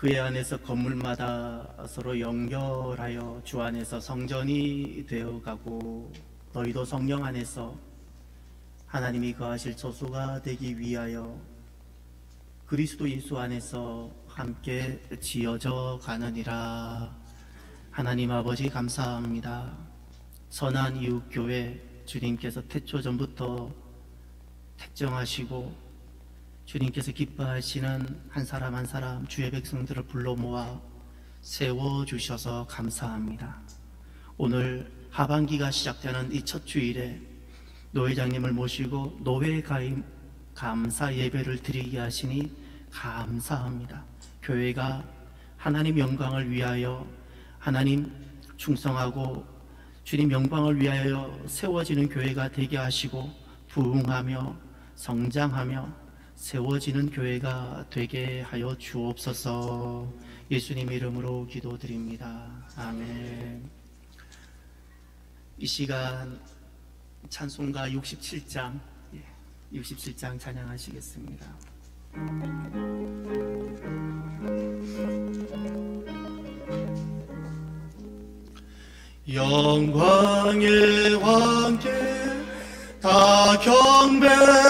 그의 안에서 건물마다 서로 연결하여 주 안에서 성전이 되어가고 너희도 성령 안에서 하나님이 거하실 저수가 되기 위하여 그리스도 예수 안에서 함께 지어져 가느니라. 하나님 아버지 감사합니다. 선한 이웃교회 주님께서 태초 전부터 택정하시고 주님께서 기뻐하시는 한 사람 한 사람 주의 백성들을 불러 모아 세워주셔서 감사합니다. 오늘 하반기가 시작되는 이 첫 주일에 노회장님을 모시고 노회 가임 감사 예배를 드리게 하시니 감사합니다. 교회가 하나님 영광을 위하여 하나님 충성하고 주님 영광을 위하여 세워지는 교회가 되게 하시고 부흥하며 성장하며 세워지는 교회가 되게 하여 주옵소서. 예수님 이름으로 기도드립니다. 아멘. 이 시간 찬송가 67장 찬양하시겠습니다. 영광의 왕께 다 경배하며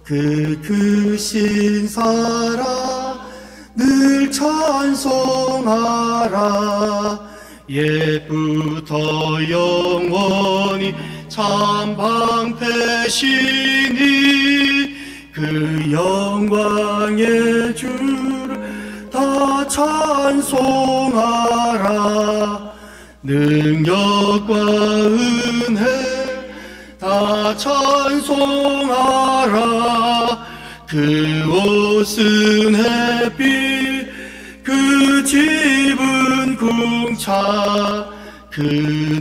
그 크신 사랑 늘 찬송하라. 옛부터 영원히 참 방패시니 그 영광의 주를 다 찬송하라. 능력과 은혜 다 찬송하라. 그 옷은 햇빛 그 집은 궁창 그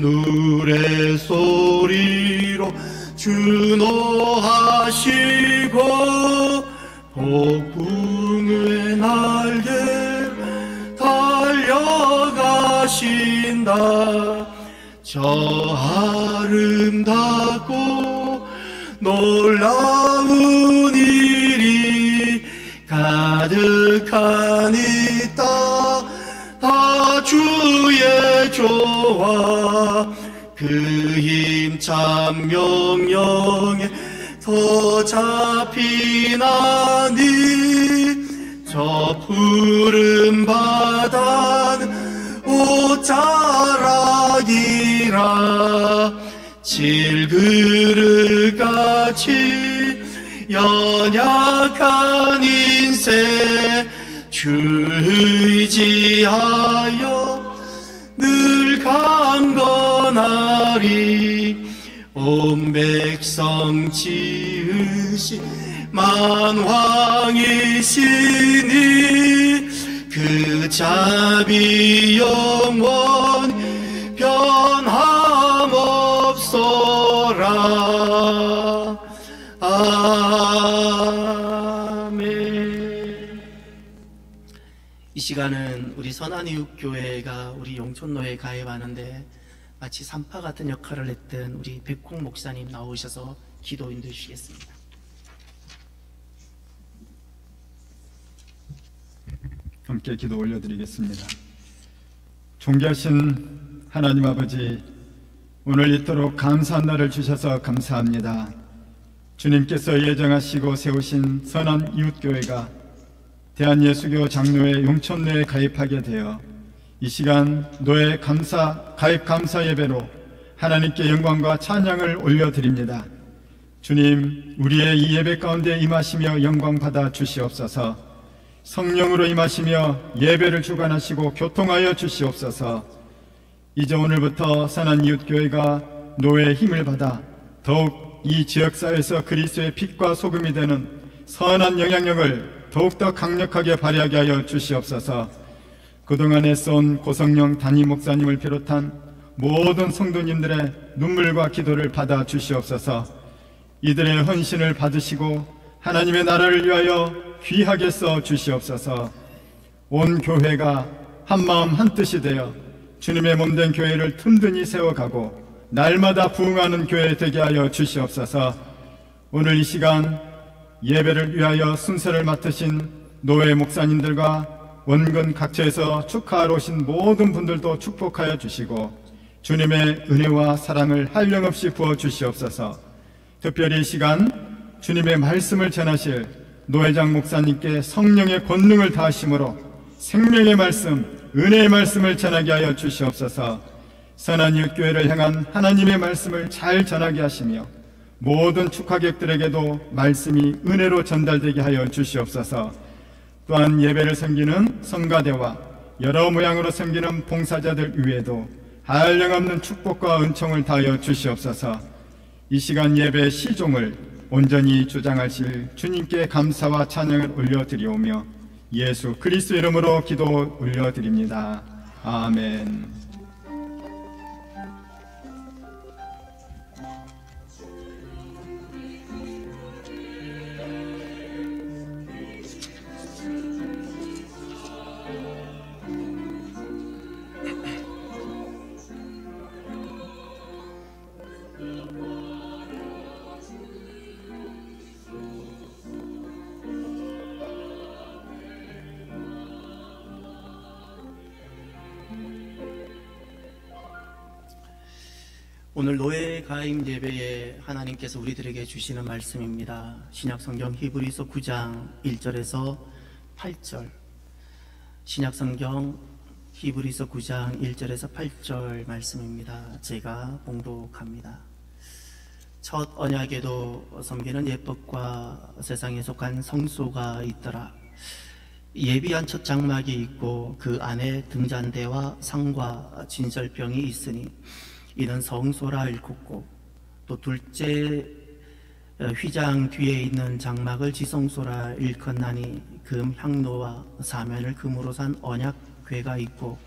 노래 소리로 준호하시고 폭풍의 날개 달려가신다. 저 아름답고 놀라운 일이 가득한 이 땅 다 주의 조화 그 힘찬 명령에 더 잡히나니 저 푸른 바다는 옷자락이라. 질그릇같이 연약한 인생 주 의지하여 늘 강건하리. 온 백성 지으신 만왕이시니 그 자비 영원 변함없소라. 아멘. 이 시간은 우리 선한이웃교회가 우리 용촌노회에 가입하는데 마치 산파 같은 역할을 했던 우리 백홍 목사님 나오셔서 기도 인도해 주시겠습니다. 함께 기도 올려드리겠습니다. 존귀하신 하나님 아버지, 오늘 이토록 감사한 날을 주셔서 감사합니다. 주님께서 예정하시고 세우신 선한 이웃교회가 대한예수교 장로회 용촌노회에 가입하게 되어 이 시간 노회 가입 감사 예배로 하나님께 영광과 찬양을 올려드립니다. 주님, 우리의 이 예배 가운데 임하시며 영광 받아 주시옵소서. 성령으로 임하시며 예배를 주관하시고 교통하여 주시옵소서. 이제 오늘부터 선한 이웃교회가 노회의 힘을 받아 더욱 이 지역사회에서 그리스도의 빛과 소금이 되는 선한 영향력을 더욱더 강력하게 발휘하게 하여 주시옵소서. 그동안에 쏜 고성령 담임 목사님을 비롯한 모든 성도님들의 눈물과 기도를 받아 주시옵소서. 이들의 헌신을 받으시고 하나님의 나라를 위하여 귀하게 써 주시옵소서. 온 교회가 한마음 한뜻이 되어 주님의 몸된 교회를 튼튼히 세워가고 날마다 부흥하는 교회 되게 하여 주시옵소서. 오늘 이 시간 예배를 위하여 순서를 맡으신 노회 목사님들과 원근 각처에서 축하하러 오신 모든 분들도 축복하여 주시고 주님의 은혜와 사랑을 한량없이 부어 주시옵소서. 특별히 이 시간 주님의 말씀을 전하실 노회장 목사님께 성령의 권능을 다하심으로 생명의 말씀, 은혜의 말씀을 전하게 하여 주시옵소서. 선한 이웃교회를 향한 하나님의 말씀을 잘 전하게 하시며 모든 축하객들에게도 말씀이 은혜로 전달되게 하여 주시옵소서. 또한 예배를 섬기는 성가대와 여러 모양으로 섬기는 봉사자들 위에도 한량없는 축복과 은총을 다하여 주시옵소서. 이 시간 예배 시종을 온전히 주장하실 주님께 감사와 찬양을 올려드리오며 예수 그리스도 이름으로 기도 올려드립니다. 아멘. 오늘 노예 가임 예배에 하나님께서 우리들에게 주시는 말씀입니다. 신약성경 히브리서 9장 1절에서 8절. 신약성경 히브리서 9장 1절에서 8절 말씀입니다. 제가 봉독합니다. 첫 언약에도 섬기는 예법과 세상에 속한 성소가 있더라. 예비한 첫 장막이 있고 그 안에 등잔대와 상과 진설병이 있으니 이는 성소라 일컫고, 또 둘째 휘장 뒤에 있는 장막을 지성소라 일컫나니 금 향로와 사면을 금으로 산 언약궤가 있고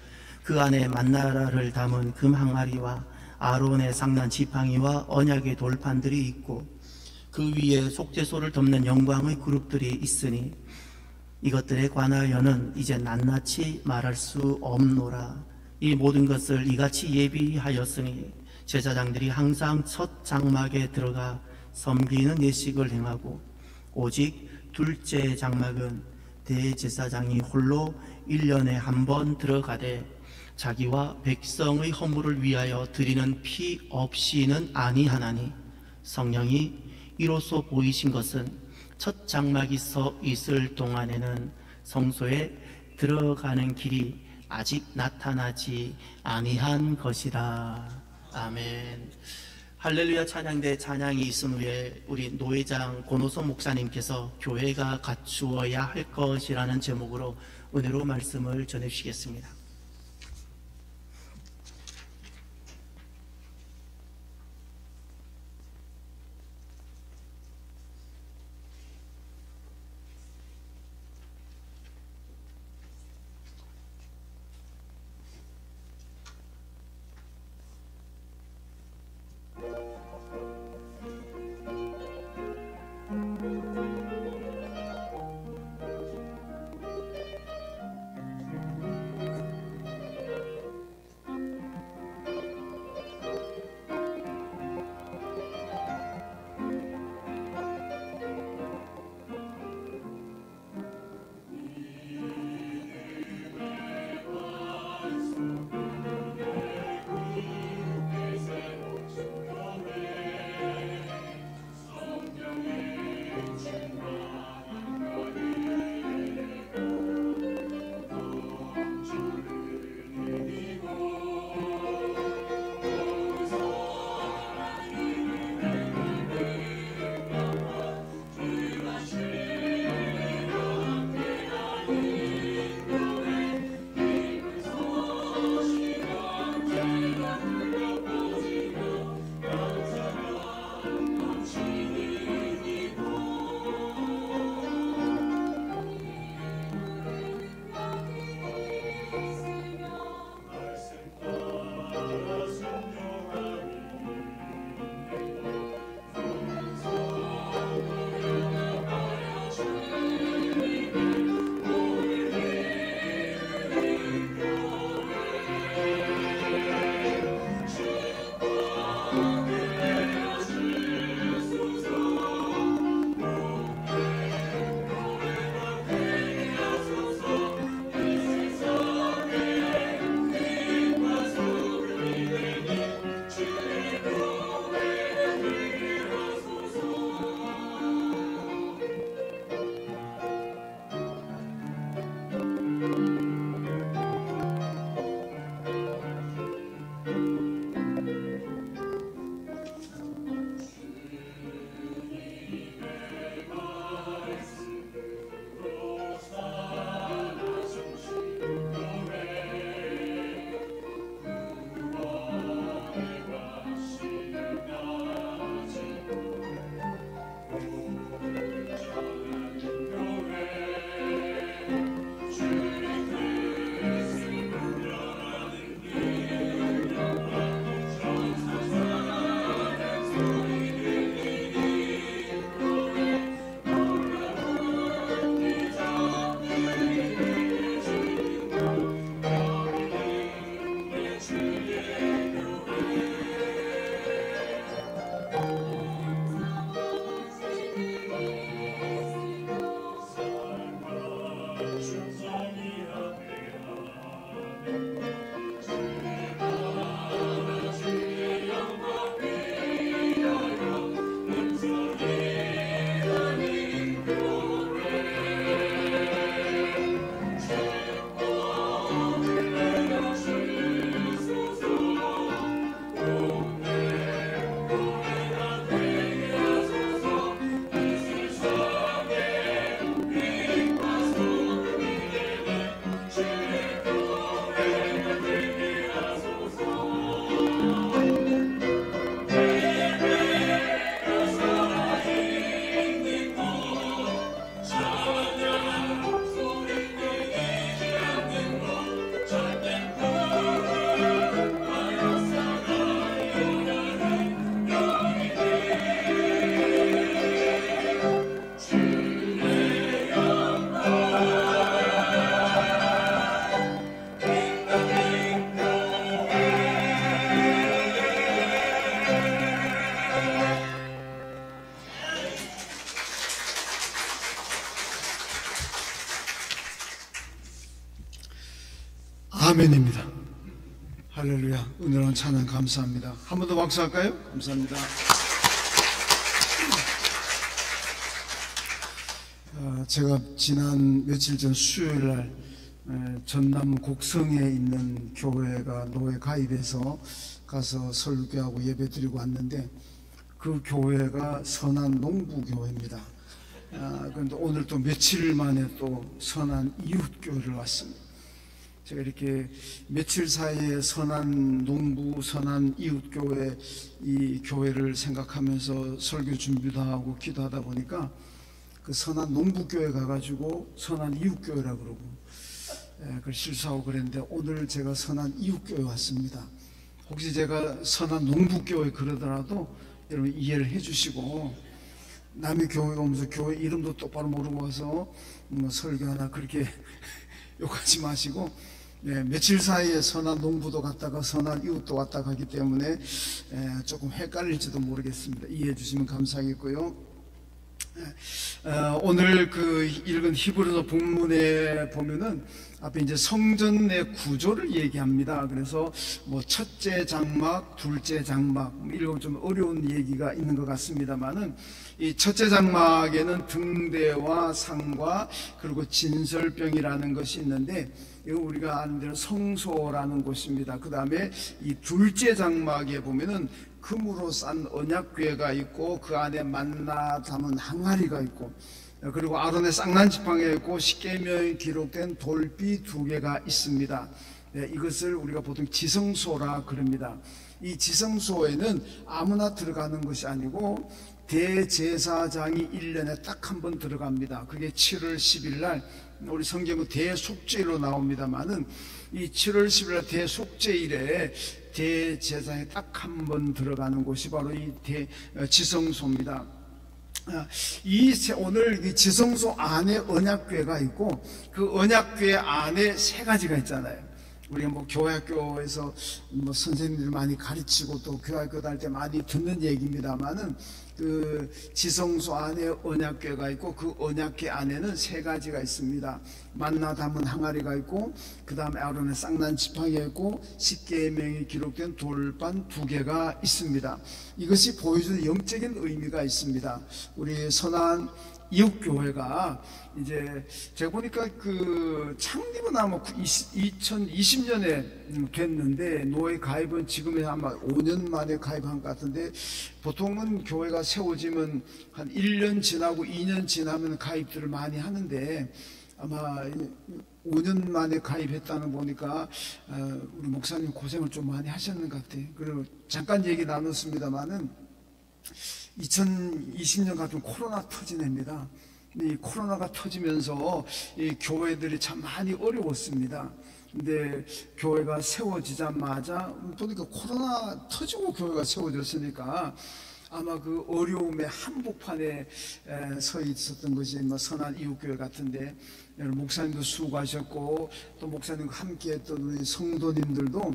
그 안에 만나라를 담은 금 항아리와 아론의 상난 지팡이와 언약의 돌판들이 있고 그 위에 속죄소를 덮는 영광의 그룹들이 있으니 이것들에 관하여는 이제 낱낱이 말할 수 없노라. 이 모든 것을 이같이 예비하였으니 제사장들이 항상 첫 장막에 들어가 섬기는 예식을 행하고 오직 둘째 장막은 대제사장이 홀로 1년에 한 번 들어가되 자기와 백성의 허물을 위하여 드리는 피 없이는 아니하나니 성령이 이로써 보이신 것은 첫 장막이 서 있을 동안에는 성소에 들어가는 길이 아직 나타나지 아니한 것이라. 아멘. 할렐루야 찬양대 찬양이 있은 후에 우리 노회장 권호서 목사님께서 교회가 갖추어야 할 것이라는 제목으로 은혜로 말씀을 전해주시겠습니다. 아멘입니다. 할렐루야. 은혜로운 찬양 감사합니다. 한 번 더 박수할까요? 감사합니다. 제가 지난 며칠 전 수요일 날 전남 곡성에 있는 교회가 노예 가입해서 가서 설교하고 예배 드리고 왔는데, 그 교회가 선한 농부교회입니다. 그런데 오늘 또 며칠 만에 또 선한 이웃교회를 왔습니다. 제가 이렇게 며칠 사이에 선한 농부, 선한 이웃교회, 이 교회를 생각하면서 설교 준비도 하고 기도하다 보니까 그 선한 농부교회 가가지고 선한 이웃교회라고 그러고 그걸 실수하고 그랬는데, 오늘 제가 선한 이웃교회 왔습니다. 혹시 제가 선한 농부교회 그러더라도 여러분 이해를 해주시고, 남의 교회가 오면서 교회 이름도 똑바로 모르고 와서 뭐 설교하나 그렇게 욕하지 마시고, 며칠 사이에 선한 농부도 갔다가 선한 이웃도 왔다 가기 때문에 조금 헷갈릴지도 모르겠습니다. 이해해 주시면 감사하겠고요. 오늘 그 읽은 히브리서 본문에 보면은 앞에 이제 성전 내 구조를 얘기합니다. 그래서 뭐 첫째 장막, 둘째 장막, 읽으면 좀 어려운 얘기가 있는 것 같습니다만은, 이 첫째 장막에는 등대와 상과 그리고 진설병이라는 것이 있는데, 이거 우리가 아는 대로 성소라는 곳입니다. 그 다음에 이 둘째 장막에 보면은 금으로 싼 언약궤가 있고, 그 안에 만나 담은 항아리가 있고, 그리고 아론의 쌍난 지팡이가 있고, 십계명이 기록된 돌비 2개가 있습니다. 이것을 우리가 보통 지성소라 그럽니다. 이 지성소에는 아무나 들어가는 것이 아니고 대제사장이 1년에 딱 한 번 들어갑니다. 그게 7월 10일 날, 우리 성경은 대속죄일로 나옵니다만은 이 7월 10일 날 대속죄일에 대제사장이 딱 한 번 들어가는 곳이 바로 이 지성소입니다. 오늘 이 지성소 안에 언약궤가 있고, 그 언약궤 안에 3가지가 있잖아요. 우리가 뭐 교회학교에서 뭐 선생님들 많이 가르치고 또 교회학교 다닐 때 많이 듣는 얘기입니다만은, 그 지성소 안에 언약궤가 있고, 그 언약궤 안에는 3가지가 있습니다. 만나 담은 항아리가 있고, 그 다음에 아론의 쌍난 지팡이가 있고, 십계명이 기록된 돌판 2개가 있습니다. 이것이 보여주는 영적인 의미가 있습니다. 우리 선한 이웃교회가 이제 제가 보니까 그 창립은 아마 2020년에 됐는데, 노예 가입은 지금은 아마 5년 만에 가입한 것 같은데, 보통은 교회가 세워지면 한 1년 지나고 2년 지나면 가입들을 많이 하는데, 아마 5년 만에 가입했다는 보니까 우리 목사님 고생을 좀 많이 하셨는 것 같아요. 그리고 잠깐 얘기 나눴습니다만은 2020년 같은 코로나 터진 해입니다. 이 코로나가 터지면서 이 교회들이 참 많이 어려웠습니다. 근데 교회가 세워지자마자 보니까 코로나 터지고 교회가 세워졌으니까 아마 그 어려움의 한복판에 서 있었던 것이 뭐 선한 이웃교회 같은데, 목사님도 수고하셨고 또 목사님과 함께 했던 우리 성도님들도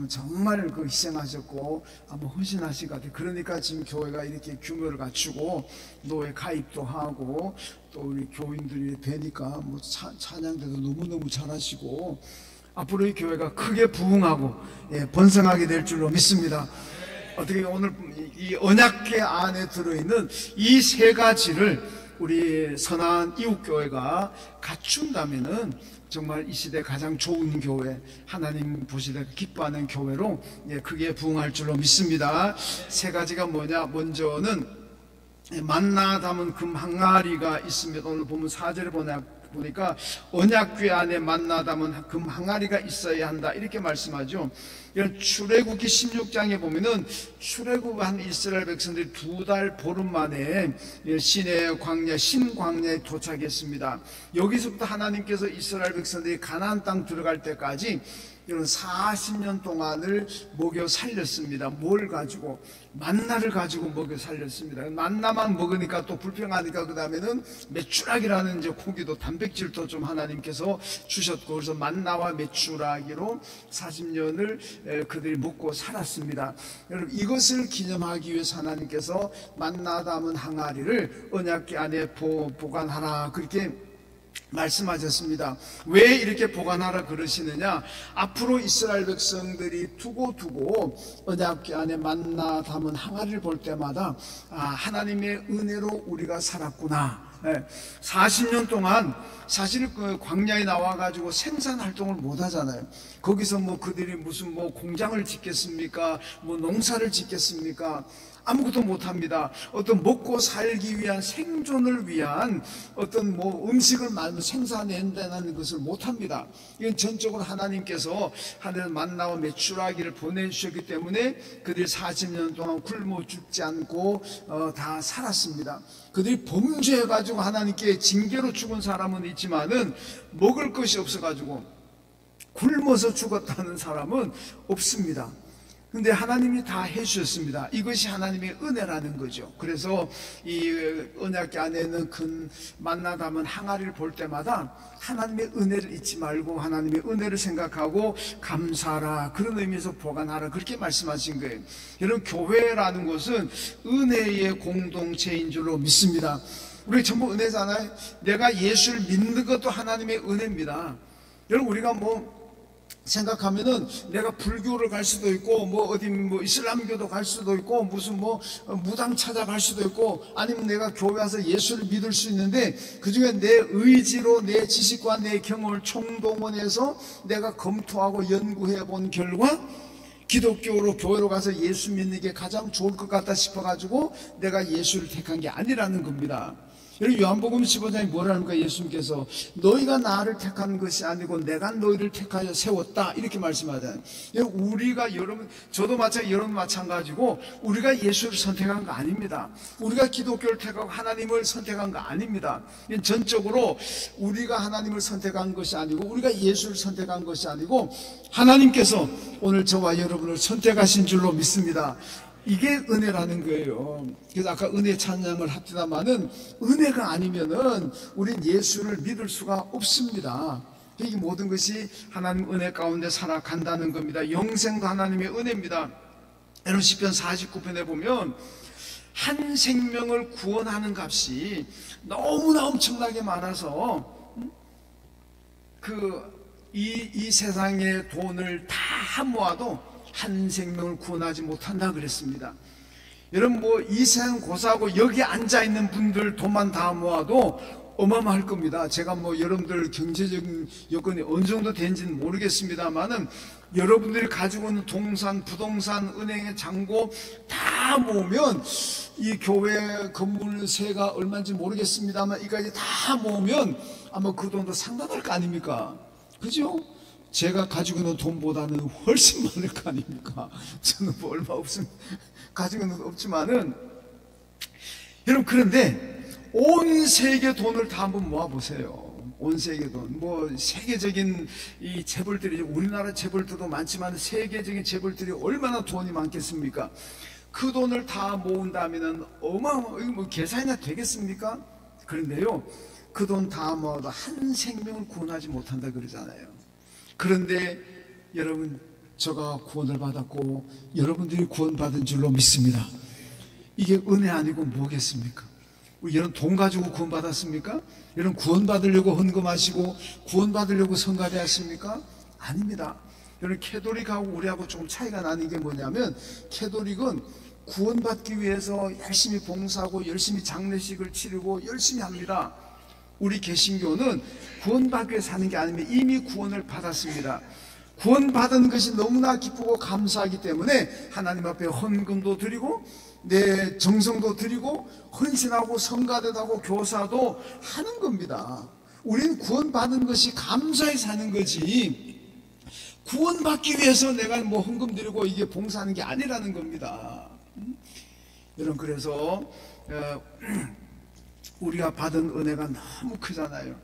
정말 그 희생하셨고 아마 헌신하신 것 같아요. 그러니까 지금 교회가 이렇게 규모를 갖추고 노예 가입도 하고, 또 우리 교인들이 뵈니까 뭐 찬양대도 너무너무 잘하시고, 앞으로 이 교회가 크게 부흥하고 번성하게 될 줄로 믿습니다. 어떻게 오늘 이 언약궤 안에 들어있는 이 3가지를 우리 선한 이웃교회가 갖춘다면은 정말 이 시대 가장 좋은 교회, 하나님 보시되 기뻐하는 교회로 크게 부흥할 줄로 믿습니다. 3가지가 뭐냐? 먼저는 만나 담은 금 항아리가 있습니다. 오늘 보면 4절에 보니까 언약궤 안에 만나 담은 금 항아리가 있어야 한다, 이렇게 말씀하죠. 이런 출애굽기 16장에 보면은 출애굽한 이스라엘 백성들이 2달 보름 만에 시내 광야, 신광야에 도착했습니다. 여기서부터 하나님께서 이스라엘 백성들이 가나안 땅 들어갈 때까지 이런 40년 동안을 먹여 살렸습니다. 뭘 가지고? 만나를 가지고 먹여 살렸습니다. 만나만 먹으니까 또 불평하니까 그 다음에는 메추라기라는 이제 고기도 단백질도 좀 하나님께서 주셨고, 그래서 만나와 메추라기로 40년을 그들이 먹고 살았습니다. 여러분, 이것을 기념하기 위해서 하나님께서 만나 담은 항아리를 언약궤 안에 보관하라, 그렇게 말씀하셨습니다. 왜 이렇게 보관하라 그러시느냐? 앞으로 이스라엘 백성들이 두고 언약 안에 만나 담은 항아리를 볼 때마다 하나님의 은혜로 우리가 살았구나. 40년 동안 사실 그 광야에 나와가지고 생산 활동을 못 하잖아요. 거기서 뭐 그들이 무슨 뭐 공장을 짓겠습니까? 뭐 농사를 짓겠습니까? 아무것도 못합니다. 어떤 먹고 살기 위한 생존을 위한 어떤 뭐 음식을 생산해낸다는 것을 못합니다. 이건 전적으로 하나님께서 하늘 만나와 메추라기를 보내주셨기 때문에 그들이 40년 동안 굶어 죽지 않고 다 살았습니다. 그들이 범죄해가지고 하나님께 징계로 죽은 사람은 있지만은 먹을 것이 없어가지고 굶어서 죽었다는 사람은 없습니다. 근데 하나님이 다 해주셨습니다. 이것이 하나님의 은혜라는 거죠. 그래서 이 언약 안에는 큰 만나 담은 항아리를 볼 때마다 하나님의 은혜를 잊지 말고 하나님의 은혜를 생각하고 감사하라, 그런 의미에서 보관하라, 그렇게 말씀하신 거예요. 여러분, 교회라는 것은 은혜의 공동체인 줄로 믿습니다. 우리 전부 은혜잖아요. 내가 예수를 믿는 것도 하나님의 은혜입니다. 여러분, 우리가 뭐 생각하면은 내가 불교를 갈 수도 있고 뭐 어디 뭐 이슬람교도 갈 수도 있고 무슨 뭐 무당 찾아갈 수도 있고 아니면 내가 교회 와서 예수를 믿을 수 있는데, 그중에 내 의지로 내 지식과 내 경험을 총동원해서 내가 검토하고 연구해 본 결과 기독교로 교회로 가서 예수 믿는 게 가장 좋을 것 같다 싶어가지고 내가 예수를 택한 게 아니라는 겁니다. 여러분, 요한복음 15장에 뭐라는가? 예수님께서 너희가 나를 택한 것이 아니고 내가 너희를 택하여 세웠다, 이렇게 말씀하잖아요. 우리가, 여러분, 저도 여러분 마찬가지고 우리가 예수를 선택한 거 아닙니다. 우리가 기독교를 택하고 하나님을 선택한 거 아닙니다. 전적으로 우리가 하나님을 선택한 것이 아니고 우리가 예수를 선택한 것이 아니고 하나님께서 오늘 저와 여러분을 선택하신 줄로 믿습니다. 이게 은혜라는 거예요. 그래서 아까 은혜 찬양을 합디다마는 은혜가 아니면은 우린 예수를 믿을 수가 없습니다. 이 모든 것이 하나님 은혜 가운데 살아간다는 겁니다. 영생도 하나님의 은혜입니다. 여러분, 시편 49편에 보면 한 생명을 구원하는 값이 너무나 엄청나게 많아서 이 세상의 돈을 다 모아도 한 생명을 구원하지 못한다 그랬습니다. 여러분, 뭐 이 세상 고사하고 여기 앉아있는 분들 돈만 다 모아도 어마어마할 겁니다. 제가 뭐 여러분들 경제적인 여건이 어느 정도 된지는 모르겠습니다만은 여러분들이 가지고 있는 동산, 부동산, 은행의 잔고 다 모으면 이 교회 건물세가 얼마인지 모르겠습니다만 이까지 다 모으면 아마 그 돈도 상당할 거 아닙니까? 그죠? 제가 가지고 있는 돈보다는 훨씬 많을 거 아닙니까? 저는 뭐 얼마 없습니다. 가지고 있는 돈 없지만은, 여러분, 그런데 온 세계 돈을 다 한번 모아보세요. 온 세계 돈. 뭐 세계적인 이 재벌들이, 우리나라 재벌들도 많지만 세계적인 재벌들이 얼마나 돈이 많겠습니까? 그 돈을 다 모은다면은 이거 뭐 계산이나 되겠습니까? 그런데요, 그 돈 다 모아도 한 생명을 구원하지 못한다 그러잖아요. 그런데 여러분, 저가 구원을 받았고 여러분들이 구원받은 줄로 믿습니다. 이게 은혜 아니고 뭐겠습니까? 여러분, 돈 가지고 구원받았습니까? 여러분, 구원받으려고 헌금하시고 구원받으려고 성가대 하십니까? 아닙니다. 여러분, 캐톨릭하고 우리하고 조금 차이가 나는 게 뭐냐면, 캐톨릭은 구원받기 위해서 열심히 봉사하고 열심히 장례식을 치르고 열심히 합니다. 우리 개신교는 구원받기 위해 사는 게 아니면 이미 구원을 받았습니다. 구원받은 것이 너무나 기쁘고 감사하기 때문에 하나님 앞에 헌금도 드리고 내 정성도 드리고 헌신하고 성가대도 하고 교사도 하는 겁니다. 우리는 구원받은 것이 감사히 사는 거지, 구원받기 위해서 내가 뭐 헌금 드리고 이게 봉사하는 게 아니라는 겁니다. 여러분, 그래서 우리가 받은 은혜가 너무 크잖아요.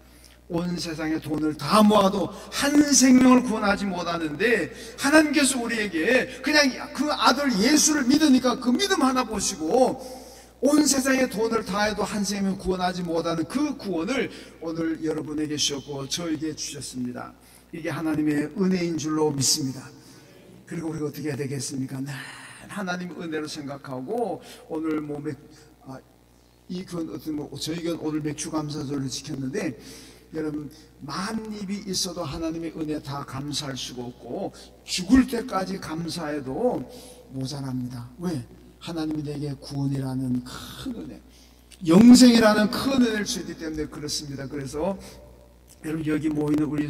온 세상의 돈을 다 모아도 한 생명을 구원하지 못하는데 하나님께서 우리에게 그냥 그 아들 예수를 믿으니까 그 믿음 하나 보시고 온 세상의 돈을 다 해도 한 생명 구원하지 못하는 그 구원을 오늘 여러분에게 주셨고 저에게 주셨습니다. 이게 하나님의 은혜인 줄로 믿습니다. 그리고 우리가 어떻게 해야 되겠습니까? 늘 하나님 은혜로 생각하고 오늘 이 교회 어떤 저희 교회 오늘 맥주 감사절을 지켰는데 여러분 만입이 있어도 하나님의 은혜 다 감사할 수가 없고 죽을 때까지 감사해도 모자랍니다. 왜? 하나님이 내게 구원이라는 큰 은혜, 영생이라는 큰 은혜를 주기 때문에 그렇습니다. 그래서 여러분 여기 모이는 우리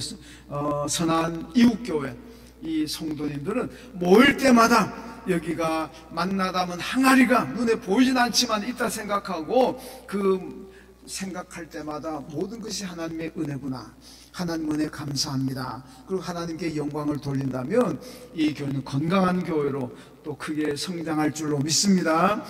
선한 이웃교회 이 성도님들은 모일 때마다 여기가 만나다면 항아리가 눈에 보이진 않지만 있다 생각하고 생각할 때마다 모든 것이 하나님의 은혜구나, 하나님 은혜 감사합니다. 그리고 하나님께 영광을 돌린다면 이 교회는 건강한 교회로 또 크게 성장할 줄로 믿습니다.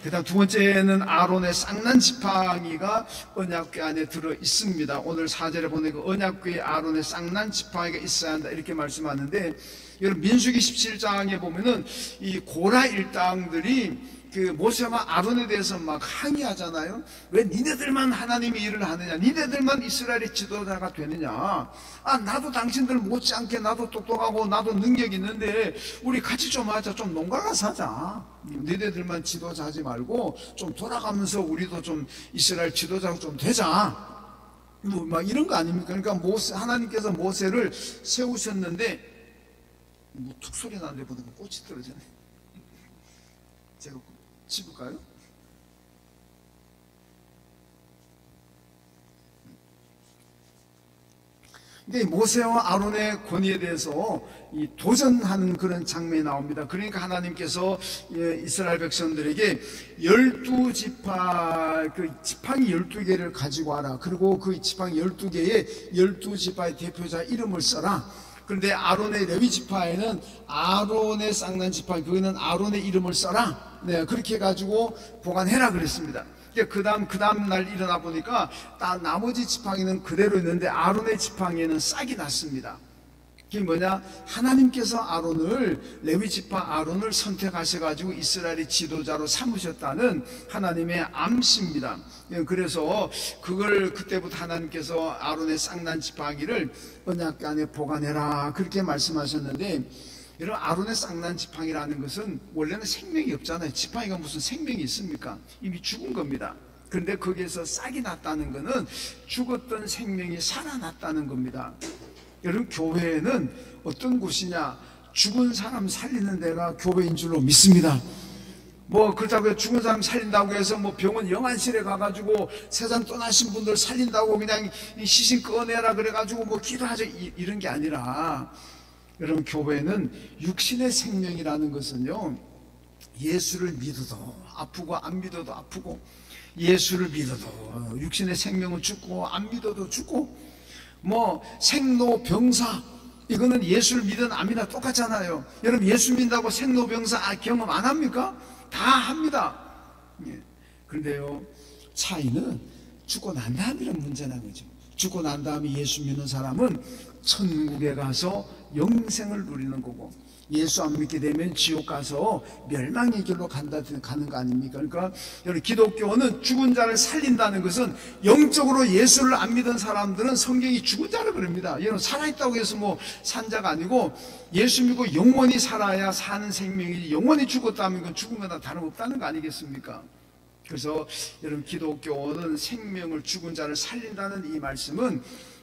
그 다음 두 번째는 아론의 쌍난 지팡이가 언약궤 안에 들어 있습니다. 오늘 4절에 보니까 언약궤에 아론의 쌍난 지팡이가 있어야 한다 이렇게 말씀하는데, 여러분 민수기 17장에 보면은 이 고라 일당들이 모세와 아론에 대해서 막 항의하잖아요. 왜 니네들만 하나님의 일을 하느냐, 니네들만 이스라엘의 지도자가 되느냐, 나도 당신들 못지않게 나도 똑똑하고 나도 능력 있는데 우리 같이 좀 하자, 좀 농가 가서 하자, 니네들만 지도자 하지 말고 좀 돌아가면서 우리도 좀 이스라엘 지도자가 좀 되자, 막 이런 거 아닙니까? 그러니까 하나님께서 모세를 세우셨는데 툭 소리 나는데 보니까 꽃이 떨어졌네. 제가 집을까요? 근데 모세와 아론의 권위에 대해서 도전하는 그런 장면이 나옵니다. 그러니까 하나님께서 이스라엘 백성들에게 12지파, 지팡이 12개를 가지고 와라. 그리고 그 지팡이 12개의 12지파의 대표자 이름을 써라. 그런데 아론의 레위 지파에는 아론의 쌍난 지팡이, 거기는 아론의 이름을 써라. 네, 그렇게 해가지고 보관해라 그랬습니다. 그 다음 날 일어나 보니까 나머지 지팡이는 그대로 있는데 아론의 지팡이에는 싹이 났습니다. 그게 뭐냐? 하나님께서 레위 지파 아론을 선택하셔가지고 이스라엘의 지도자로 삼으셨다는 하나님의 암시입니다. 그래서 그때부터 하나님께서 아론의 쌍난 지팡이를 언약궤 안에 보관해라 그렇게 말씀하셨는데, 여러분 아론의 쌍난 지팡이라는 것은 원래는 생명이 없잖아요. 지팡이가 무슨 생명이 있습니까? 이미 죽은 겁니다. 그런데 거기에서 싹이 났다는 것은 죽었던 생명이 살아났다는 겁니다. 여러분 교회는 어떤 곳이냐? 죽은 사람 살리는 데가 교회인 줄로 믿습니다. 그렇다고 죽은 사람 살린다고 해서 병원 영안실에 가가지고 세상 떠나신 분들 살린다고 그냥 시신 꺼내라 그래가지고 기도하자 이런 게 아니라, 여러분 교회는 육신의 생명이라는 것은요, 예수를 믿어도 아프고 안 믿어도 아프고, 예수를 믿어도 육신의 생명은 죽고 안 믿어도 죽고, 생로병사 이거는 예수를 믿은 안 믿나 똑같잖아요. 여러분 예수 믿는다고 생로병사 경험 안 합니까? 다 합니다. 그런데요 차이는 죽고 난 다음이란 문제라는 거죠. 죽고 난 다음에 예수 믿는 사람은 천국에 가서 영생을 누리는 거고, 예수 안 믿게 되면 지옥 가서 멸망의 길로 가는 거 아닙니까? 그러니까 여러분 기독교는 죽은 자를 살린다는 것은, 영적으로 예수를 안 믿은 사람들은 성경이 죽은 자를 그럽니다. 여러분 살아있다고 해서 산자가 아니고, 예수 믿고 영원히 살아야 사는 생명이지, 영원히 죽었다면 그건 죽은 거나 다름없다는 거 아니겠습니까? 그래서 여러분 기독교는 생명을, 죽은 자를 살린다는 이 말씀은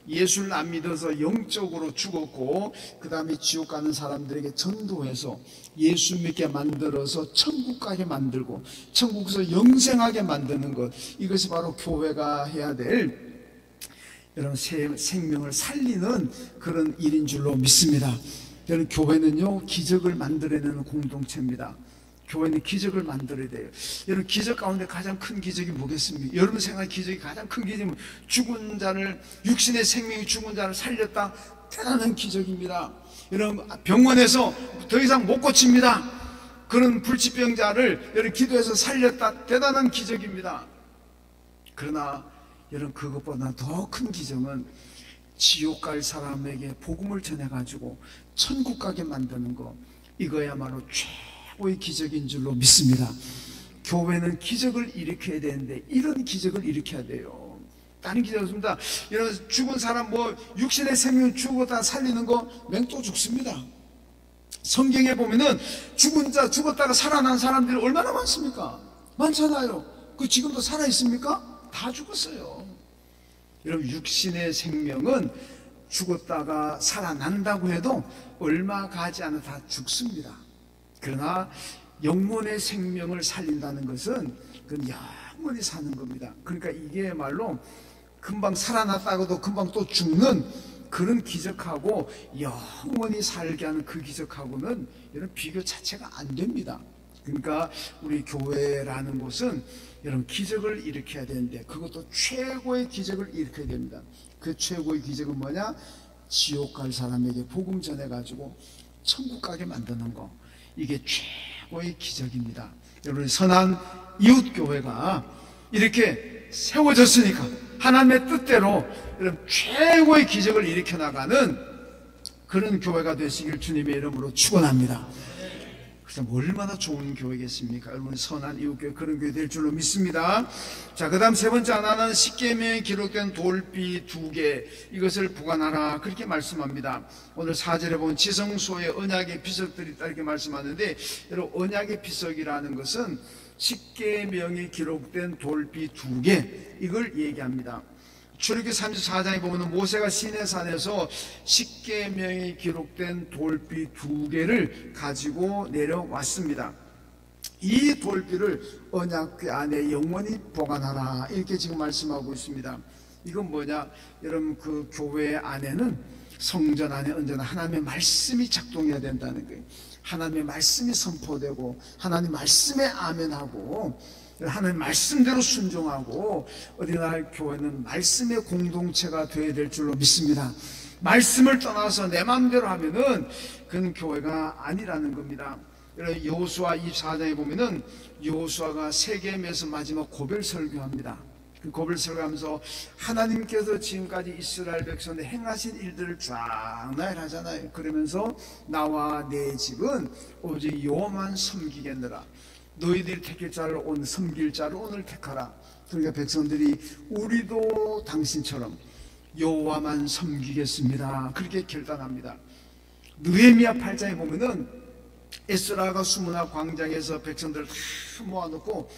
예수를 안 믿어서 영적으로 죽었고 그 다음에 지옥 가는 사람들에게 전도해서 예수 믿게 만들어서 천국 가게 만들고 천국에서 영생하게 만드는 것, 이것이 바로 교회가 해야 될 여러분 생명을 살리는 그런 일인 줄로 믿습니다. 여러분 교회는요 기적을 만들어내는 공동체입니다. 교회는 기적을 만들어야 돼요. 여러분 기적 가운데 가장 큰 기적이 뭐겠습니까? 여러분 생각에 기적이 가장 큰 기적은 죽은 자를, 육신의 생명이 죽은 자를 살렸다. 대단한 기적입니다. 여러분 병원에서 더 이상 못 고칩니다. 그런 불치병자를 여러분 기도해서 살렸다. 대단한 기적입니다. 그러나 여러분 그것보다 더 큰 기적은 지옥 갈 사람에게 복음을 전해가지고 천국 가게 만드는 거, 이거야말로 최고의 기적인 줄로 믿습니다. 교회는 기적을 일으켜야 되는데 이런 기적을 일으켜야 돼요. 다른 기적 없습니다. 이런 죽은 사람 육신의 생명 죽었다 살리는 거 맹또 죽습니다. 성경에 보면은 죽은 자, 죽었다가 살아난 사람들이 얼마나 많습니까? 많잖아요. 그 지금도 살아 있습니까? 다 죽었어요. 여러분, 육신의 생명은 죽었다가 살아난다고 해도 얼마 가지 않아 다 죽습니다. 그러나 영혼의 생명을 살린다는 것은 그건 영원히 사는 겁니다. 그러니까 이게 말로 금방 살아났다고도 금방 또 죽는 그런 기적하고 영원히 살게 하는 그 기적하고는 이런 비교 자체가 안 됩니다. 그러니까 우리 교회라는 곳은 여러분 기적을 일으켜야 되는데, 그것도 최고의 기적을 일으켜야 됩니다. 그 최고의 기적은 뭐냐? 지옥 갈 사람에게 복음 전해가지고 천국 가게 만드는 거. 이게 최고의 기적입니다. 여러분, 선한 이웃교회가 이렇게 세워졌으니까 하나님의 뜻대로 여러분 최고의 기적을 일으켜 나가는 그런 교회가 되시길 주님의 이름으로 축원합니다. 그래서 얼마나 좋은 교회겠습니까? 여러분, 선한 이웃교회, 그런 교회 될 줄로 믿습니다. 자, 그 다음 세 번째 하나는 십계명에 기록된 돌비 2개, 이것을 보관하라, 그렇게 말씀합니다. 오늘 4절에 보면 지성소에 언약의 비석들이 있다 이렇게 말씀하는데, 여러분, 언약의 비석이라는 것은 십계명에 기록된 돌비 2개, 이걸 얘기합니다. 출애굽기 34장에 보면 모세가 시내산에서 십계명에 기록된 돌비 2개를 가지고 내려왔습니다. 이 돌비를 언약궤 안에 영원히 보관하라, 이렇게 지금 말씀하고 있습니다. 이건 뭐냐? 여러분, 그 교회 안에는, 성전 안에 언제나 하나님의 말씀이 작동해야 된다는 거예요. 하나님의 말씀이 선포되고 하나님 말씀에 아멘하고 하나님 말씀대로 순종하고, 어디나 교회는 말씀의 공동체가 되어야 될 줄로 믿습니다. 말씀을 떠나서 내 마음대로 하면은 그건 교회가 아니라는 겁니다. 여호수아 24장에 보면은 여호수아가 세겜에서 마지막 고별 설교합니다. 그 고별 설교하면서 하나님께서 지금까지 이스라엘 백성들 행하신 일들을 쫙 나열하잖아요. 그러면서 나와 내 집은 오직 여호와만 섬기겠느라, 너희들이 택할 자를 오늘 섬길 자를 오늘 택하라. 그러니까 백성들이 우리도 당신처럼 여호와만 섬기겠습니다, 그렇게 결단합니다. 느헤미야 8장에 보면은 에스라가 수문화 광장에서 백성들을 다 모아놓고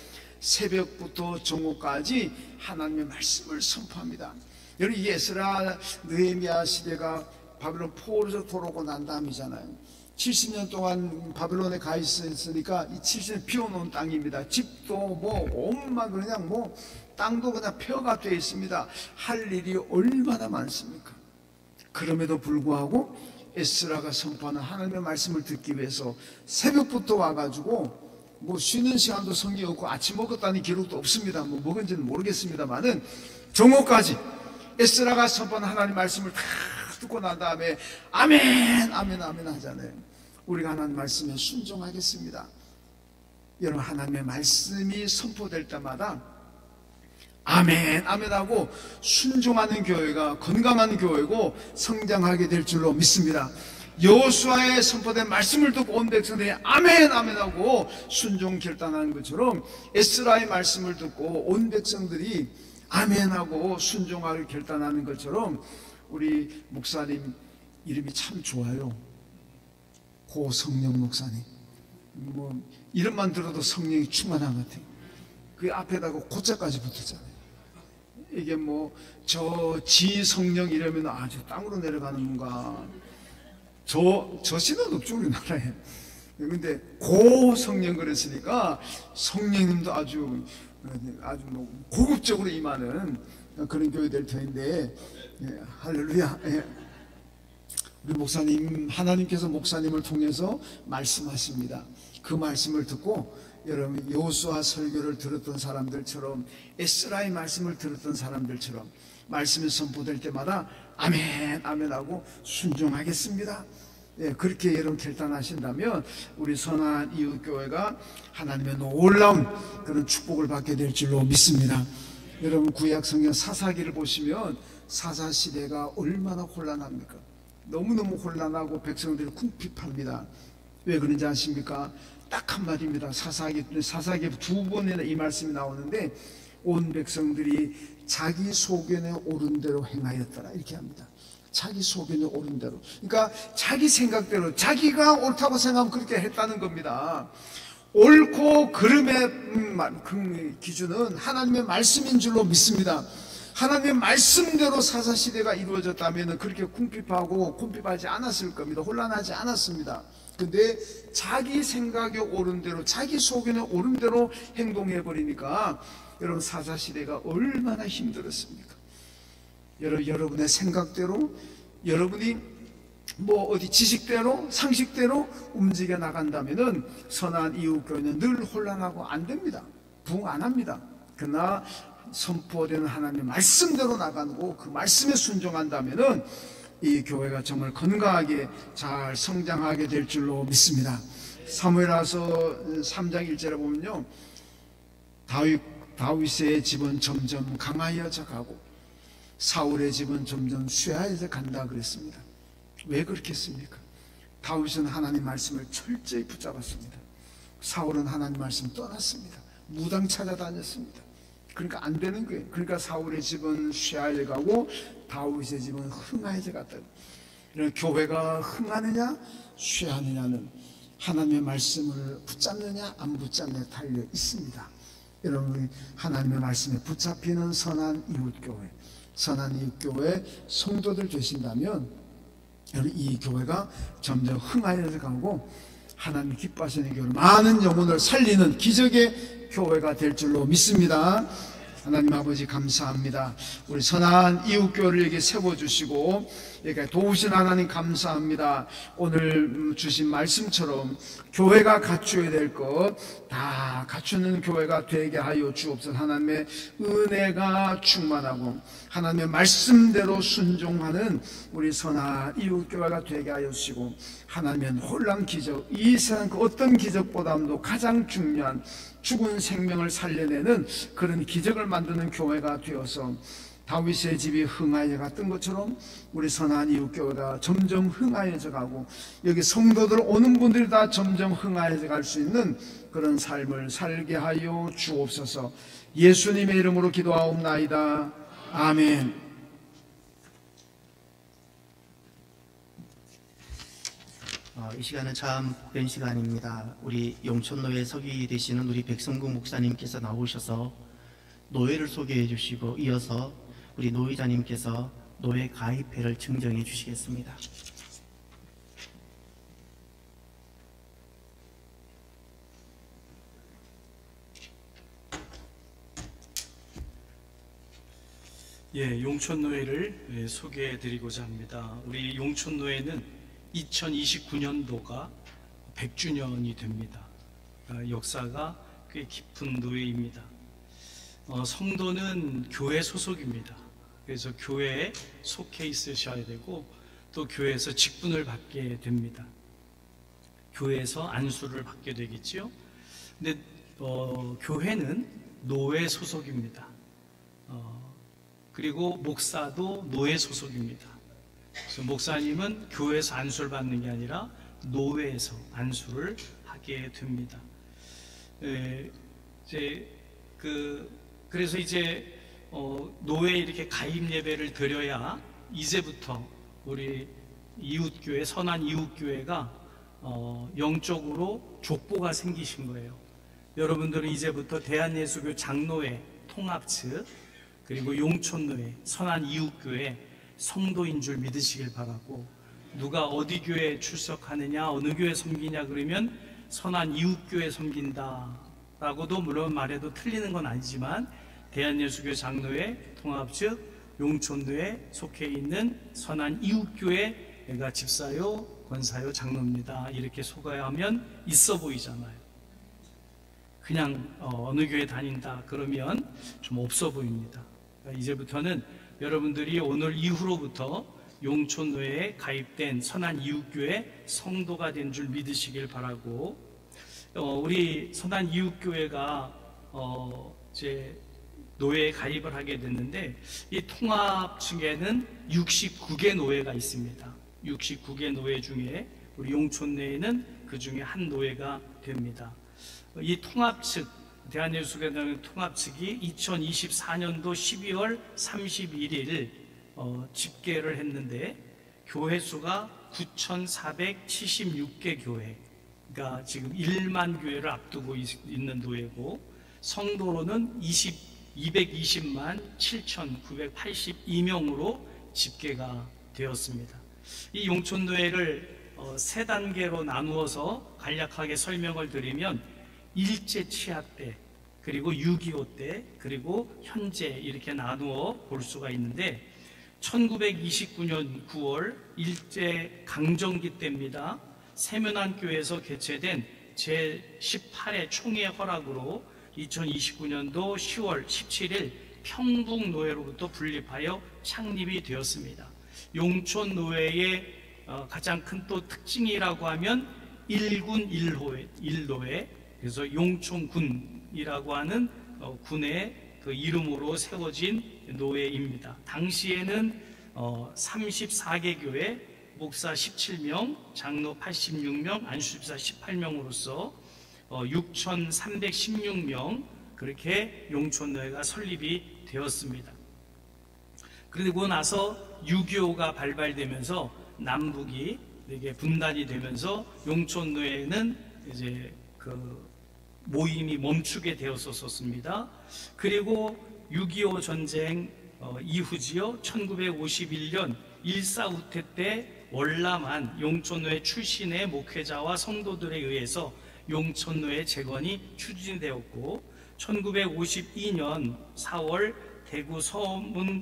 새벽부터 정오까지 하나님의 말씀을 선포합니다. 여러분, 이 에스라 느헤미야 시대가 바벨론 포로에서 돌아오고 난 다음이잖아요. 70년 동안 바벨론에 가 있으니까 이 70년 비워놓은 땅입니다. 집도 뭐 온만 그냥 뭐 땅도 그냥 폐허가 되어 있습니다. 할 일이 얼마나 많습니까? 그럼에도 불구하고 에스라가 선포하는 하나님의 말씀을 듣기 위해서 새벽부터 와가지고, 뭐 쉬는 시간도 성경이 없고 아침 먹었다는 기록도 없습니다. 뭐 먹은지는 모르겠습니다만은 정오까지 에스라가 선포하는 하나님 말씀을 다 듣고 난 다음에 아멘 아멘 아멘 하잖아요. 우리가 하나님 말씀에 순종하겠습니다. 여러분, 하나님의 말씀이 선포될 때마다 아멘 아멘 하고 순종하는 교회가 건강한 교회고 성장하게 될 줄로 믿습니다. 여호수아의 선포된 말씀을 듣고 온 백성들이 아멘 아멘 하고 순종 결단하는 것처럼 에스라의 말씀을 듣고 온 백성들이 아멘 하고 순종하기를 결단하는 것처럼, 우리 목사님 이름이 참 좋아요. 고성령 목사님. 뭐 이름만 들어도 성령이 충만한 것 같아요. 그 앞에다가 고자까지 붙었잖아요. 이게 뭐 저 지성령 이러면 아주 땅으로 내려가는 건가? 저 신은 없죠, 우리나라에. 근데 고성령 그랬으니까 성령님도 아주 뭐 고급적으로 임하는 그런 교회 될 터인데, 예, 할렐루야. 예. 우리 목사님, 하나님께서 목사님을 통해서 말씀하십니다. 그 말씀을 듣고 여러분, 여호수아 설교를 들었던 사람들처럼, 에스라의 말씀을 들었던 사람들처럼 말씀이 선포될 때마다 아멘 아멘 하고 순종하겠습니다. 예, 그렇게 여러분 결단하신다면 우리 선한 이웃교회가 하나님의 놀라운 그런 축복을 받게 될 줄로 믿습니다. 여러분, 구약 성경 사사기를 보시면 사사시대가 얼마나 혼란합니까? 너무너무 혼란하고 백성들이 궁핍합니다. 왜 그런지 아십니까? 딱 한마디입니다. 사사기 2번이나 이 말씀이 나오는데, 온 백성들이 자기 소견에 옳은 대로 행하였더라, 이렇게 합니다. 자기 소견에 옳은 대로. 그러니까 자기 생각대로, 자기가 옳다고 생각하면 그렇게 했다는 겁니다. 옳고 그름의 기준은 하나님의 말씀인 줄로 믿습니다. 하나님의 말씀대로 사사시대가 이루어졌다면 그렇게 궁핍하고 궁핍하지 않았을 겁니다. 혼란하지 않았습니다. 근데 자기 생각에 옳은 대로, 자기 속에는 옳은 대로 행동해 버리니까 여러분, 사사시대가 얼마나 힘들었습니까? 여러분의 생각대로, 여러분이 뭐 어디 지식대로, 상식대로 움직여 나간다면은 선한 이웃교회는 늘 혼란하고 안 됩니다. 부흥 안 합니다. 그러나 선포되는 하나님의 말씀대로 나가고 그 말씀에 순종한다면은 이 교회가 정말 건강하게 잘 성장하게 될 줄로 믿습니다. 사무엘하서 3장 1절에 보면요, 다윗의 집은 점점 강하여져 가고 사울의 집은 점점 쇠하여져 간다 그랬습니다. 왜 그렇겠습니까? 다윗은 하나님 말씀을 철저히 붙잡았습니다. 사울은 하나님 말씀 떠났습니다. 무당 찾아다녔습니다. 그러니까 안 되는 거예요. 그러니까 사울의 집은 쇠하여 가고 다윗의 집은 흥하여져 갔다. 교회가 흥하느냐 쇠하느냐는 하나님의 말씀을 붙잡느냐 안 붙잡느냐에 달려 있습니다. 여러분이 하나님의 말씀에 붙잡히는 선한 이웃교회, 선한 이웃교회 성도들 되신다면 여러분, 이 교회가 점점 흥하여져 가고 하나님 기뻐하시는 교회를, 많은 영혼을 살리는 기적의 교회가 될 줄로 믿습니다. 하나님 아버지 감사합니다. 우리 선한 이웃교회를 여기 세워주시고 이렇게 도우신 하나님 감사합니다. 오늘 주신 말씀처럼 교회가 갖추어야 될 것 다 갖추는 교회가 되게 하여 주옵소서. 하나님의 은혜가 충만하고 하나님의 말씀대로 순종하는 우리 선한 이웃교회가 되게 하여 주시고, 하나님의 놀라운 기적, 이 세상 그 어떤 기적보다도 가장 중요한 죽은 생명을 살려내는 그런 기적을 만드는 교회가 되어서 다윗의 집이 흥하여 갔던 것처럼 우리 선한 이웃교회가 점점 흥하여져 가고 여기 성도들 오는 분들이 다 점점 흥하여져 갈 수 있는 그런 삶을 살게 하여 주옵소서. 예수님의 이름으로 기도하옵나이다. 아멘. 이 시간은 참 복된 시간입니다. 우리 용천노회 서기 되시는 우리 백성국 목사님께서 나오셔서 노회를 소개해 주시고 이어서 우리 노회자님께서 노회 가입회를 증정해 주시겠습니다. 예, 용천노회를 소개해 드리고자 합니다. 우리 용천노회는 2029년도가 100주년이 됩니다. 역사가 꽤 깊은 노회입니다. 성도는 교회 소속입니다. 그래서 교회에 속해 있으셔야 되고 또 교회에서 직분을 받게 됩니다. 교회에서 안수를 받게 되겠지요. 근데 교회는 노회 소속입니다. 그리고 목사도 노회 소속입니다. 그래서 목사님은 교회에서 안수를 받는 게 아니라 노회에서 안수를 하게 됩니다. 그래서 이제 노회에 이렇게 가입 예배를 드려야 이제부터 우리 이웃교회, 선한 이웃교회가 영적으로 족보가 생기신 거예요. 여러분들은 이제부터 대한예수교 장로회 통합 측 그리고 용천노회 선한 이웃교회 성도인 줄 믿으시길 바라고, 누가 어디 교회에 출석하느냐 어느 교회 섬기냐 그러면 선한 이웃교회 섬긴다 라고도 물론 말해도 틀리는 건 아니지만 대한예수교 장로회 통합 측 용천노회에 속해 있는 선한 이웃교회가 집사요 권사요 장로입니다 이렇게 소개하면 있어 보이잖아요. 그냥 어느 교회 다닌다 그러면 좀 없어 보입니다. 그러니까 이제부터는 여러분들이 오늘 이후로부터 용천노회에 가입된 선한 이웃교회 성도가 된 줄 믿으시길 바라고, 우리 선한 이웃교회가 이제 노회에 가입을 하게 됐는데 이 통합 측에는 69개 노회가 있습니다. 69개 노회 중에 우리 용천노회는 그 중에 한 노회가 됩니다. 이 통합 측, 대한예수교회 통합 측이 2024년도 12월 31일 집계를 했는데 교회 수가 9,476개 교회가 지금 1만 교회를 앞두고 있는 노회고, 성도로는 220만 7,982명으로 집계가 되었습니다. 이 용촌노예를 세 단계로 나누어서 간략하게 설명을 드리면 일제 치하 때, 그리고 6.25 때, 그리고 현재 이렇게 나누어 볼 수가 있는데 1929년 9월 일제 강점기 때입니다. 세면안교에서 개최된 제18회 총회 허락으로 2029년도 10월 17일 평북노예로부터 분립하여 창립이 되었습니다. 용촌노예의 가장 큰 또 특징이라고 하면 1군 1노예, 그래서 용촌군이라고 하는 군의 그 이름으로 세워진 노예입니다. 당시에는 34개 교회, 목사 17명, 장로 86명, 안수집사 18명으로서 6,316명 그렇게 용촌노예가 설립이 되었습니다. 그리고 나서 6.25가 발발되면서 남북이 이게 분단이 되면서 용촌노예는 이제 그 모임이 멈추게 되었었습니다. 그리고 6.25 전쟁 이후지요. 1951년 일사후퇴 때 월남한 용촌노예 출신의 목회자와 성도들에 의해서 용촌노예 재건이 추진되었고 1952년 4월 대구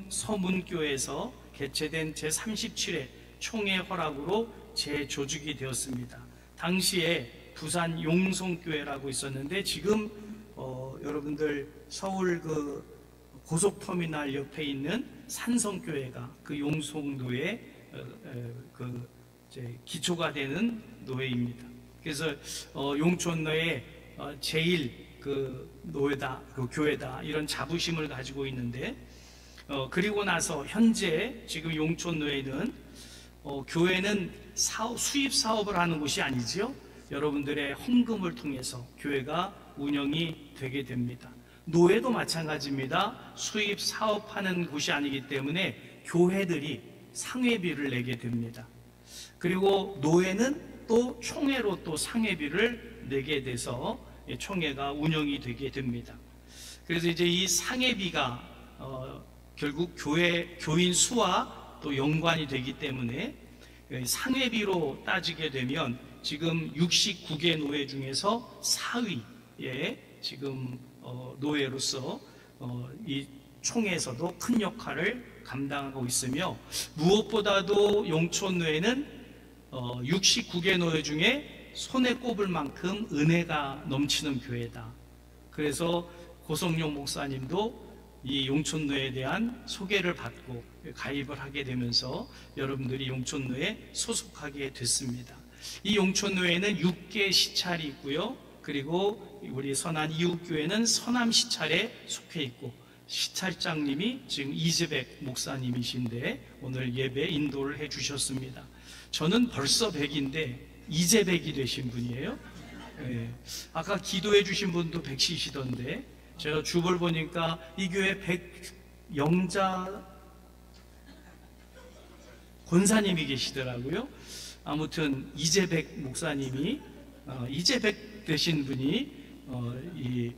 서문교에서 개최된 제37회 총회 허락으로 재조직이 되었습니다. 당시에 부산 용성교회라고 있었는데 지금 여러분들 서울 그 고속터미널 옆에 있는 산성교회가 그 용성노예 그 기초가 되는 노예입니다. 그래서 용촌노예 제일 그 노예다, 그 교회다 이런 자부심을 가지고 있는데 그리고 나서 현재 지금 용촌노예는 교회는 수입 사업을 하는 곳이 아니지요. 여러분들의 헌금을 통해서 교회가 운영이 되게 됩니다. 노예도 마찬가지입니다. 수입 사업하는 곳이 아니기 때문에 교회들이 상회비를 내게 됩니다. 그리고 노예는 또 총회로 또 상회비를 내게 돼서 총회가 운영이 되게 됩니다. 그래서 이제 이 상회비가 결국 교인 수와 또 연관이 되기 때문에 상회비로 따지게 되면 지금 69개 노예 중에서 4위의 지금 노예로서 이 총회에서도 큰 역할을 감당하고 있으며 무엇보다도 용촌노예는 69개 노예 중에 손에 꼽을 만큼 은혜가 넘치는 교회다. 그래서 고성용 목사님도 이 용촌노예에 대한 소개를 받고 가입을 하게 되면서 여러분들이 용촌노예에 소속하게 됐습니다. 이 용촌노예는 6개 시찰이 있고요. 그리고 우리 선안 이웃교회는 선암 시찰에 속해 있고 시찰장님이 지금 이재백 목사님이신데 오늘 예배 인도를 해 주셨습니다. 저는 벌써 100인데 이제 100이 되신 분이에요. 네. 아까 기도해 주신 분도 100이시던데 제가 주볼 보니까 이 교회 100 영자 권사님이 계시더라고요. 아무튼 이재백 목사님이 이재백 되신 분이 이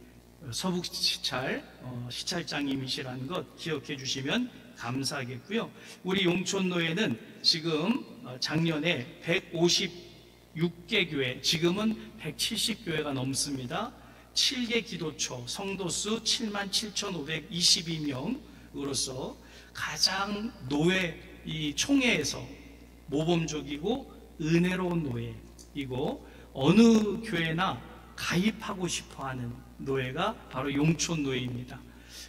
서북 시찰 시찰장님이시라는 것 기억해 주시면 감사하겠고요. 우리 용촌노예는 지금 작년에 156개 교회, 지금은 170교회가 넘습니다. 7개 기도처, 성도수 77,522명으로서 가장 노예 이 총회에서 모범적이고 은혜로운 노예이고 어느 교회나 가입하고 싶어하는 노예가 바로 용촌노예입니다.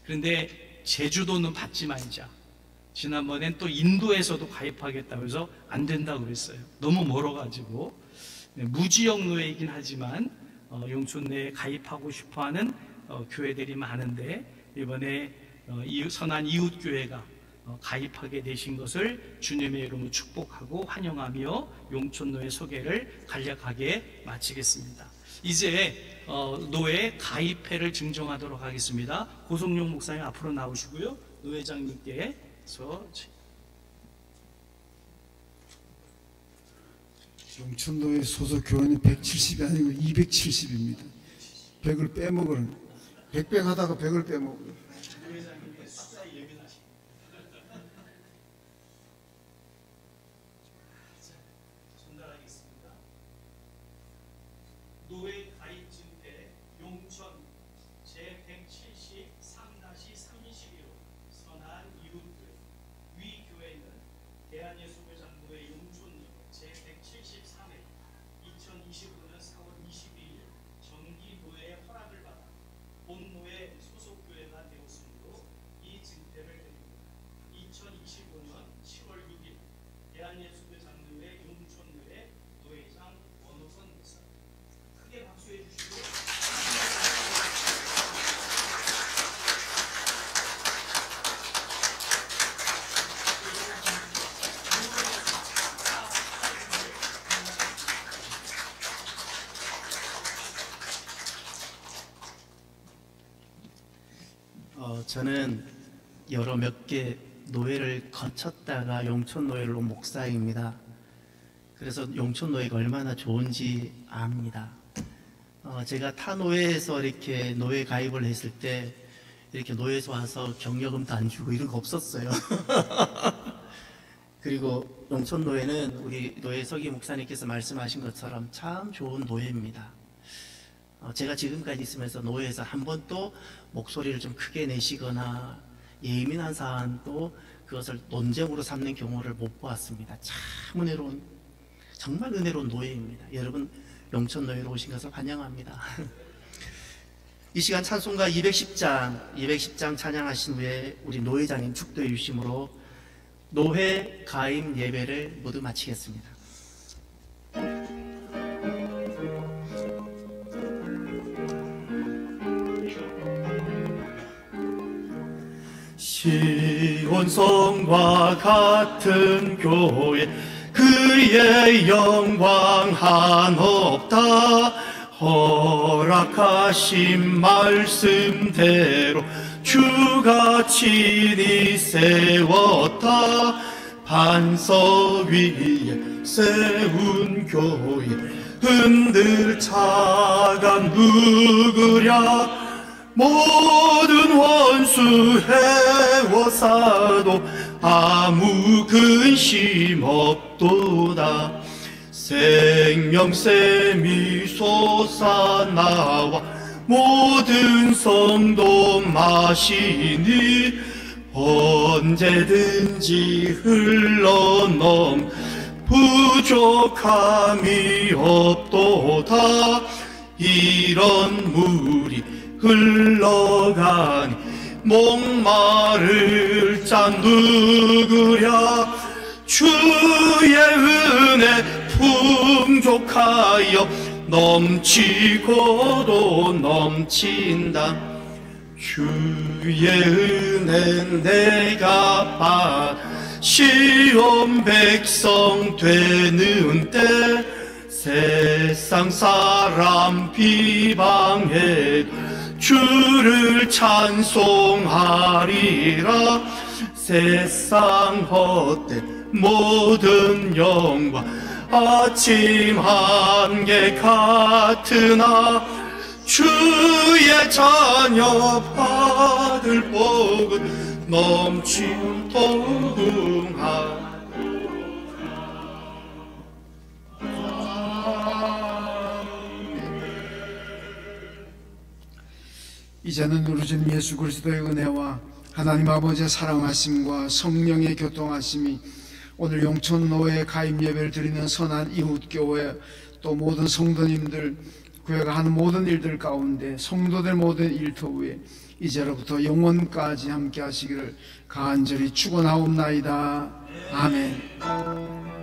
그런데 제주도는 받지 말자. 지난번엔 또 인도에서도 가입하겠다고 해서 안 된다고 그랬어요. 너무 멀어가지고 무지역 노예이긴 하지만 용촌노예에 가입하고 싶어하는 교회들이 많은데 이번에 선한 이웃교회가 가입하게 되신 것을 주님의 이름으로 축복하고 환영하며 용촌노예 소개를 간략하게 마치겠습니다. 이제 노예 가입회를 증정하도록 하겠습니다. 고성용 목사님 앞으로 나오시고요. 노회장님께서 용촌노예 소속 교원이 170이 아니고 270입니다. 100을 빼먹으는 100배 하다가 100을 빼먹어요. 노회장님의 숫자에 예민하십니다. 전달하겠습니다. 노회 가입 증대 용천 제173-32호 선한 이웃교회 위 교회는 대한예수교장로회 용촌역 제173회 2025년 4월 22일 정기 노회의 허락을 받아 본노회 소속 교회가 되었으므로 이 증패를 드립니다. 2025년 7월 6일 대한예수교장로회 용촌교회 노회장 원호선 목사 크게 박수해 주시고 저는 여러 몇 개 노회를 거쳤다가 용촌노회로 온 목사입니다. 그래서 용촌노회가 얼마나 좋은지 압니다. 제가 타 노회에서 이렇게 노회 가입을 했을 때 이렇게 노회에서 와서 경력금도 안 주고 이런 거 없었어요. 그리고 용촌노회는 우리 노회 서기 목사님께서 말씀하신 것처럼 참 좋은 노회입니다. 제가 지금까지 있으면서 노회에서 한 번도 목소리를 좀 크게 내시거나 예민한 사안도 그것을 논쟁으로 삼는 경우를 못 보았습니다. 참 은혜로운, 정말 은혜로운 노회입니다. 여러분 용천노회로 오신 것을 환영합니다. 이 시간 찬송가 210장 찬양하신 후에 우리 노회장님 축도해 주심으로 노회 가임 예배를 모두 마치겠습니다. 시온성과 같은 교회 그의 영광 한없다 허락하신 말씀대로 주가 친히 세웠다 반석 위에 세운 교회 흔들 차가 누구랴 모든 원수 해워사도 아무 근심 없도다 생명샘이 솟아나와 모든 성도 마시니 언제든지 흘러넘 부족함이 없도다 이런 물이 흘러가니 목마를 자 누구랴 주의 은혜 풍족하여 넘치고도 넘친다 주의 은혜 내가 받아 시온 백성 되는 때 세상 사람 비방해도 주를 찬송하리라 세상 헛된 모든 영광 아침 한개 같으나 주의 자녀 받을 복은 넘치도응하리라 이제는 우리 주님 예수 그리스도의 은혜와 하나님 아버지의 사랑하심과 성령의 교통하심이 오늘 용천노회 가입 예배를 드리는 선한 이웃교회 또 모든 성도님들 교회가 하는 모든 일들 가운데 성도들 모든 일터위에 이제로부터 영원까지 함께 하시기를 간절히 축원하옵나이다. 아멘.